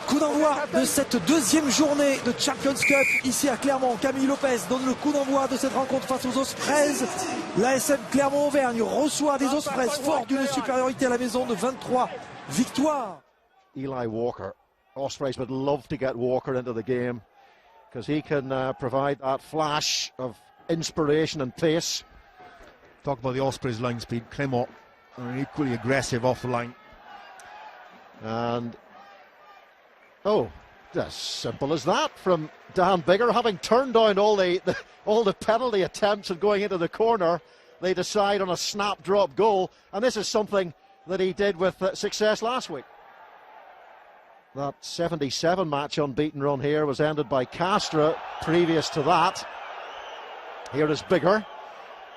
Coup d'envoi de cette deuxième journée de Champions Cup ici à Clermont. Camille Lopez donne le coup d'envoi de cette rencontre face aux Ospreys. L'ASM Clermont-Auvergne reçoit des Ospreys forts d'une supériorité à la maison de 23 victoires. Eli Walker. Ospreys would love to get Walker into the game because he can provide that flash of inspiration and pace. Talk about the Ospreys line speed. Clermont are equally aggressive off the line. And oh, as simple as that from Dan Biggar. Having turned down all the penalty attempts and going into the corner, they decide on a snap drop goal, and this is something that he did with success last week. That 77 match unbeaten run here was ended by Castra previous to that. Here is Biggar.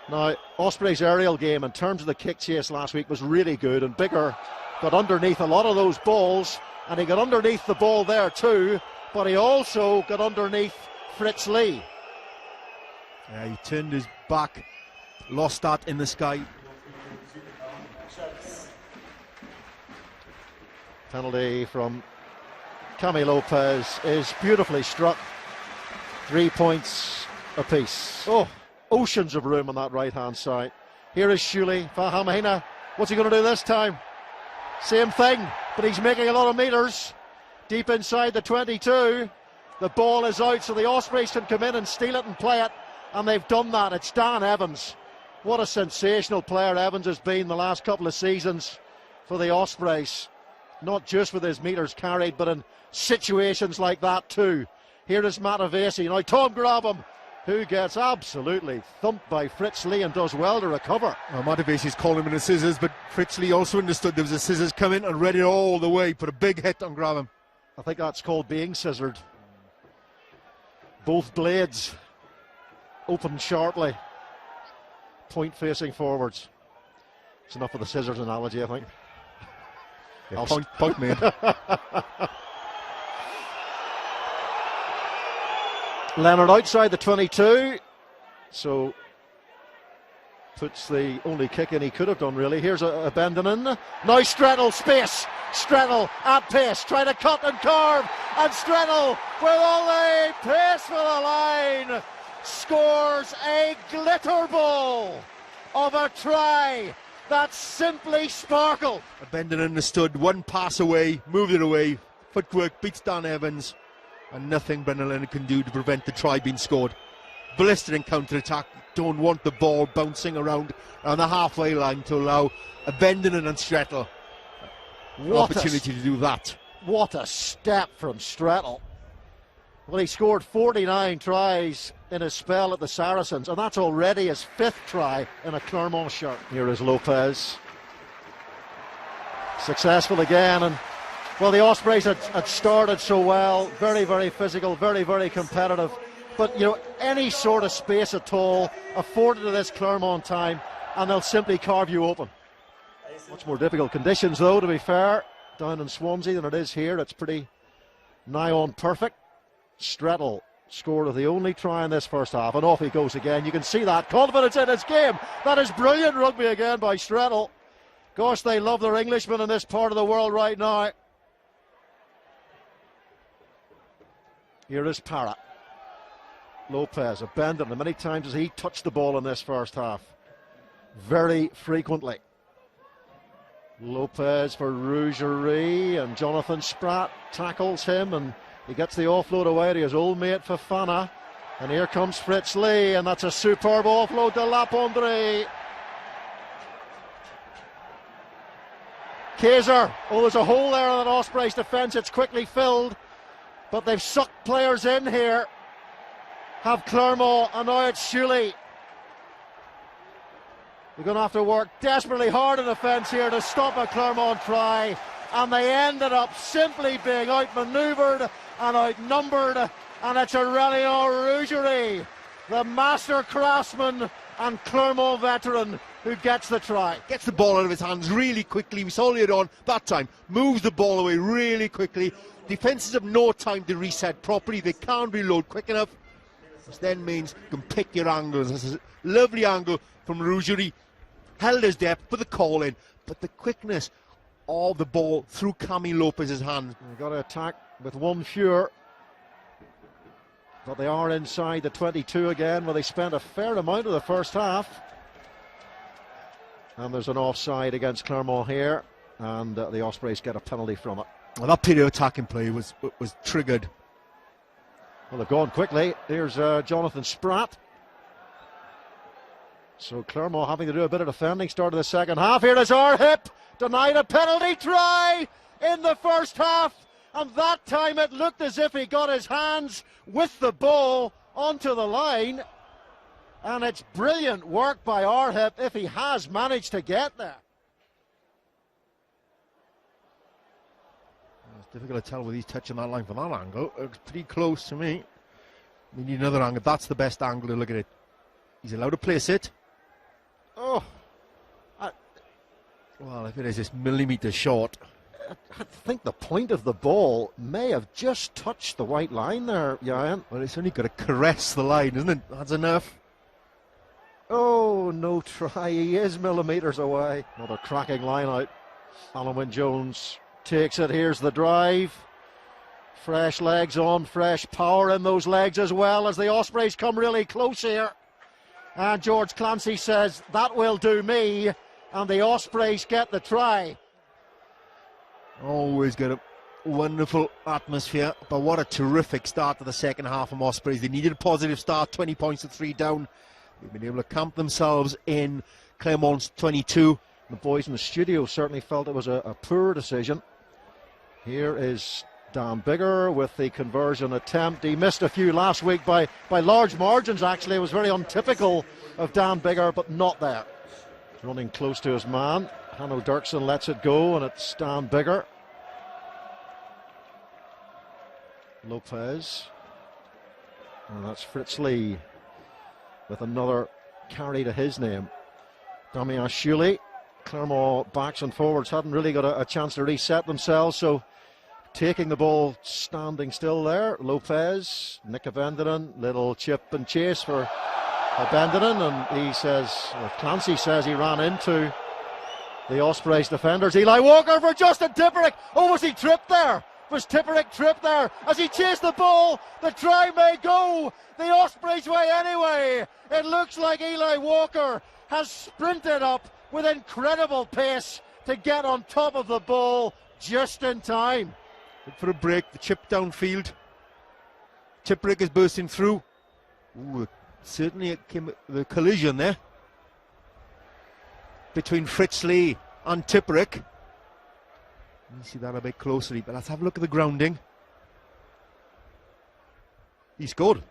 Now, Ospreys' aerial game in terms of the kick chase last week was really good, and Biggar got underneath a lot of those balls, and he got underneath the ball there too, but he also got underneath Fritz Lee. Yeah, he turned his back, lost that in the sky. Penalty from Camille Lopez is beautifully struck. 3 points apiece. Oh, oceans of room on that right-hand side. Here is Shuley. Fahamahina. What's he going to do this time? Same thing, but he's making a lot of meters. Deep inside the 22. The ball is out, so the Ospreys can come in and steal it and play it. And they've done that. It's Dan Evans. What a sensational player Evans has been the last couple of seasons for the Ospreys. Not just with his meters carried, but in situations like that too. Here is Matavesi. Now Tom Grabham, who gets absolutely thumped by Fritz Lee and does well to recover. Well, Matavesi's calling him in the scissors, but Fritz Lee also understood there was a scissors coming and read it all the way. Put a big hit on Grabham. I think that's called being scissored. Both blades open sharply. Point facing forwards. It's enough of the scissors analogy, I think. Yeah, point made. Leonard outside the 22, so puts the only kick in he could have done really. Here's a bending in. Now Strettle, space. Strettle at pace, trying to cut and carve, and Strettle with all the pace for the line scores a glitter ball of a try that simply sparkled. Bending understood, one pass away, moved it away, footwork beats Dan Evans, and nothing Brendan Leonard can do to prevent the try being scored. Blistering counter-attack, don't want the ball bouncing around on the halfway line to allow a Bending and Strettle an opportunity to do that. What a step from Strettle. Well, he scored 49 tries in his spell at the Saracens, and that's already his 5th try in a Clermont shirt. Here is Lopez. Successful again, and well, the Ospreys had started so well, very, very physical, very, very competitive. But, you know, any sort of space at all afforded to this Clermont time, and they'll simply carve you open. Much more difficult conditions, though, to be fair, down in Swansea than it is here. It's pretty nigh on perfect. Strettle scored the only try in this first half, and off he goes again. You can see that confidence in his game. That is brilliant rugby again by Strettle. Gosh, they love their Englishmen in this part of the world right now. Here is Parra. Lopez abandoned him. Many times as he touched the ball in this first half. Very frequently. Lopez for Rougerie, and Jonathan Spratt tackles him, and he gets the offload away to his old mate Fofana. And here comes Fritz Lee, and that's a superb offload to Lapondre. Kaiser. Oh, there's a hole there on an Ospreys defence. It's quickly filled, but they've sucked players in here. Have Clermont, and now it's Shuley. They're going to have to work desperately hard in defence here to stop a Clermont try, and they ended up simply being outmanoeuvred and outnumbered, and it's Aurélien Rougerie, the master craftsman and Clermont veteran, who gets the try. Gets the ball out of his hands really quickly. We saw it on that time. Moves the ball away really quickly. Defences have no time to reset properly. They can't reload quick enough. Which then means you can pick your angles. This is a lovely angle from Rougerie. Held his depth, put the call in. But the quickness, of the ball through Camille Lopez's hands. They've got to attack with one fewer. But they are inside the 22 again, where they spent a fair amount of the first half. And there's an offside against Clermont here, and the Ospreys get a penalty from it. Well, that period of attacking play was triggered. Well, they've gone quickly. Here's Jonathan Spratt. So Clermont having to do a bit of defending. Start of the second half. Here is Arhip, denied a penalty try in the first half. And that time it looked as if he got his hands with the ball onto the line. And it's brilliant work by Arhip if he has managed to get there. It's difficult to tell whether he's touching that line from that angle. It looks pretty close to me. We need another angle. That's the best angle to look at it. He's allowed to place it. Oh. Well, if it is just millimetres short. I think the point of the ball may have just touched the white line there, Jan. Well, it's only got to caress the line, isn't it? That's enough. Oh, no try. He is millimetres away. Another cracking line out. Alan Wynne-Jones takes it. Here's the drive. Fresh legs on, fresh power in those legs as well as the Ospreys come really close here. And George Clancy says, that will do me. And the Ospreys get the try. Always got a wonderful atmosphere, but what a terrific start to the second half from Ospreys. They needed a positive start, 20 points to 3 down. They've been able to camp themselves in Clermont's 22. The boys in the studio certainly felt it was a poor decision. Here is Dan Biggar with the conversion attempt. He missed a few last week by large margins, actually. It was very untypical of Dan Biggar, but not there. Running close to his man. Hanno Dirksen lets it go, and it's Dan Biggar. Lopez. And that's Fritz Lee with another carry to his name. Damian Shuley. Clermont backs and forwards hadn't really got a chance to reset themselves, so taking the ball standing still there. Lopez, Nick Avendinen, little chip and chase for Avendinen, and he says, or Clancy says, he ran into the Ospreys defenders. Eli Walker for Justin Tipperick. Oh, was he tripped there? Was Tipperick tripped there? As he chased the ball, the try may go the Ospreys' way anyway. It looks like Eli Walker has sprinted up with incredible pace to get on top of the ball just in time. For a break, the chip downfield. Tipperick is bursting through. Ooh, certainly it came the collision there between Fritz Lee and Tipperick. You see that a bit closely, but let's have a look at the grounding. He scored.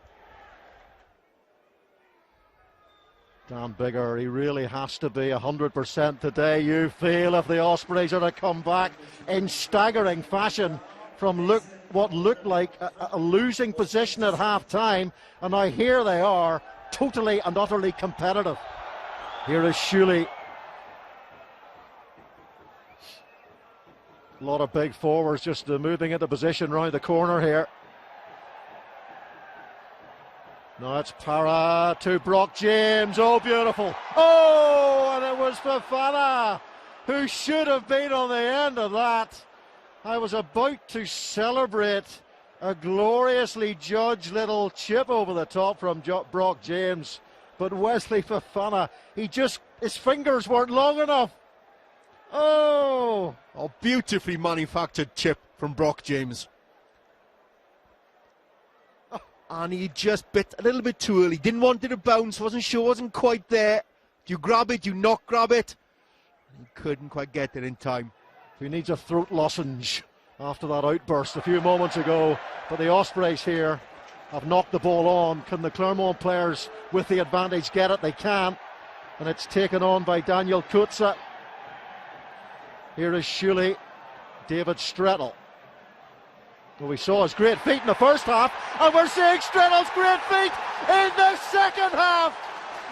Dan Biggar, he really has to be 100% today, you feel, if the Ospreys are to come back in staggering fashion from what looked like a losing position at half-time, and now here they are, totally and utterly competitive. Here is Shuley. A lot of big forwards just moving into position round the corner here. Now it's Para to Brock James. Oh, beautiful. Oh, and it was Fofana who should have been on the end of that. I was about to celebrate a gloriously judged little chip over the top from Brock James, but Wesley Fofana, his fingers weren't long enough. Oh, Beautifully manufactured chip from Brock James. And he just bit a little bit too early. Didn't want it to bounce, wasn't sure, wasn't quite there. Do you grab it? Do you not grab it? He couldn't quite get it in time. He needs a throat lozenge after that outburst a few moments ago. But the Ospreys here have knocked the ball on. Can the Clermont players with the advantage get it? They can. And it's taken on by Daniel Kutza. Here is Shuley, David Strettel. Well, we saw his great feet in the first half, and we're seeing Strettel's great feet in the second half.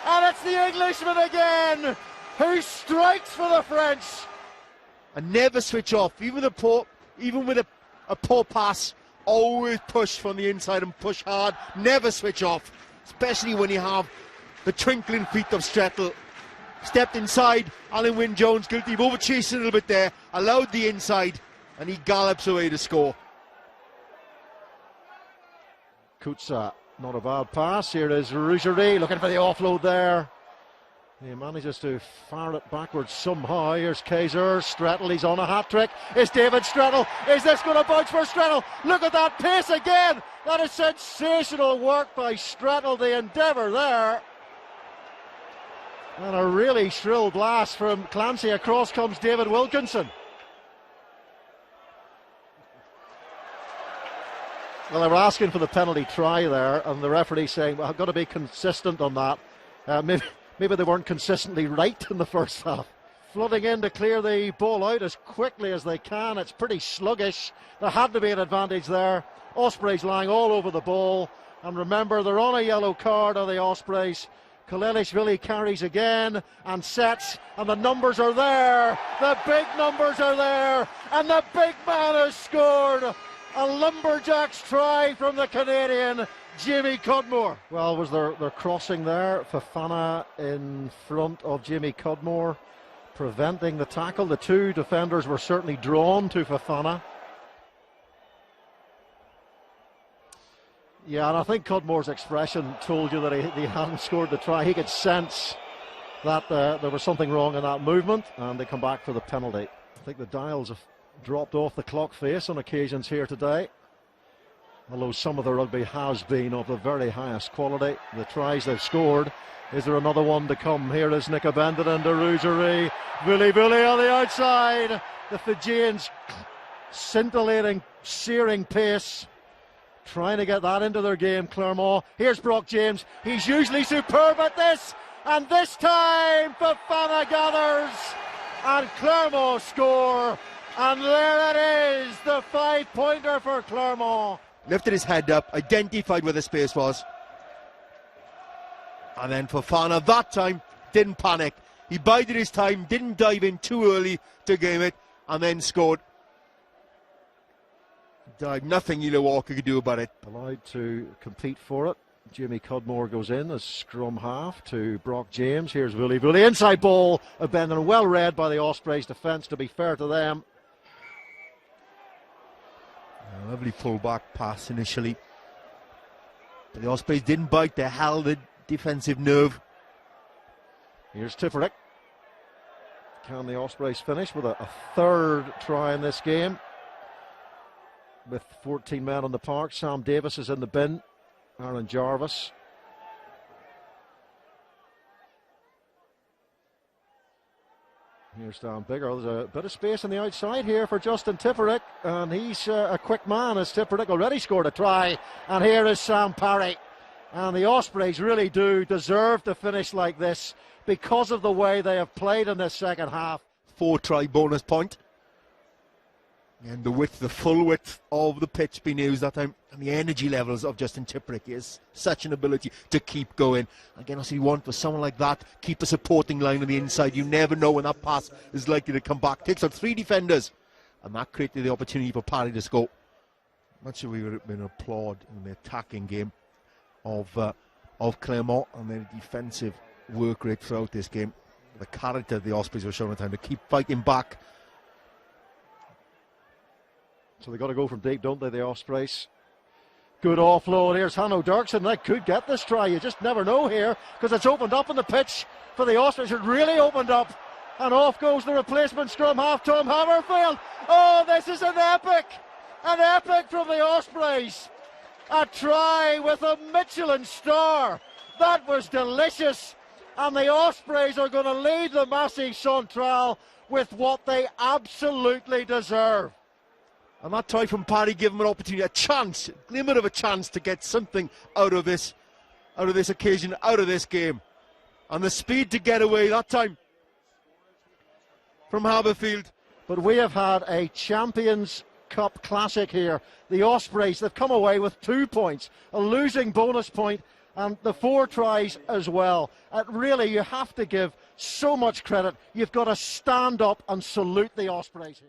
And it's the Englishman again who strikes for the French. And never switch off, even with a poor pass, always push from the inside and push hard, never switch off, especially when you have the twinkling feet of Strettel. stepped inside. Alan Wynne-Jones guilty of over-chasing a little bit there, allowed the inside, and he gallops away to score. Kutsa, not a bad pass. Here is Rougerie looking for the offload there. He manages to fire it backwards somehow. Here's Kaiser, Strettle, he's on a hat-trick. Is David Strettle, is this going to bounce for Strettle? Look at that pace again! That is sensational work by Strettle, the endeavour there. And a really shrill blast from Clancy. Across comes David Wilkinson. Well, they were asking for the penalty try there, and the referee saying, well, I've got to be consistent on that. Maybe they weren't consistently right in the first half. Flooding in to clear the ball out as quickly as they can. It's pretty sluggish. There had to be an advantage there. Ospreys lying all over the ball. And remember, they're on a yellow card of the Ospreys. Kalelishvili carries again and sets, and the numbers are there. The big numbers are there, and the big man has scored. A Lumberjacks try from the Canadian, Jamie Cudmore. Well, was there crossing there? Fofana in front of Jamie Cudmore, preventing the tackle. The two defenders were certainly drawn to Fofana. Yeah, and I think Cudmore's expression told you that he hadn't scored the try. He could sense that there was something wrong in that movement, and they come back for the penalty. I think the dials have dropped off the clock face on occasions here today, although some of the rugby has been of the very highest quality. The tries they've scored. Is there another one to come? Here is Nick Abendon and Rougerie. Vili on the outside. The Fijians scintillating, searing pace, trying to get that into their game, Clermont. Here's Brock James. He's usually superb at this, and this time Fofana gathers, and Clermont score. And there it is, the 5-pointer for Clermont. Lifted his head up, identified where the space was. And then Fofana, that time, didn't panic. He bided his time, didn't dive in too early to game it, and then scored. Nothing Elo Walker could do about it. Allowed to compete for it. Jamie Cudmore goes in as scrum half to Brock James. Here's Vili. Inside ball, Abendon, well read by the Ospreys defence, to be fair to them. A lovely pull-back pass initially. But the Ospreys didn't bite, they held the defensive nerve. Here's Tipperick. Can the Ospreys finish with a third try in this game? With 14 men on the park, Sam Davis is in the bin. Aaron Jarvis. Here's Dan Bigger. There's a bit of space on the outside here for Justin Tipperick, and he's a quick man, as Tipperick already scored a try. And here is Sam Parry. And the Ospreys really do deserve to finish like this because of the way they have played in this second half. 4-try bonus point. And the width, the full width of the pitch being used that time, and the energy levels of Justin Tipperick is such an ability to keep going. Again, as you want for someone like that, keep a supporting line on the inside. You never know when that pass is likely to come back. Takes out 3 defenders, and that created the opportunity for Parry to score. Not sure we would have been applaud in the attacking game of Clermont and their defensive work rate throughout this game. The character the Ospreys were showing at time to keep fighting back. So they've got to go from deep, don't they, the Ospreys? Good offload. Here's Hanno Dirksen. That could get this try. You just never know here, because it's opened up in the pitch for the Ospreys. It really opened up. And off goes the replacement scrum half, Tom Hammerfield. Oh, this is an epic! An epic from the Ospreys. A try with a Michelin star. That was delicious. And the Ospreys are going to lead the Massey Central with what they absolutely deserve. And that try from Parry gave him an opportunity, a chance, a glimmer of a chance to get something out of this occasion, out of this game. And the speed to get away that time from Haberfield. But we have had a Champions Cup classic here. The Ospreys, they've come away with 2 points, a losing bonus point, and the 4 tries as well. Really, you have to give so much credit. You've got to stand up and salute the Ospreys.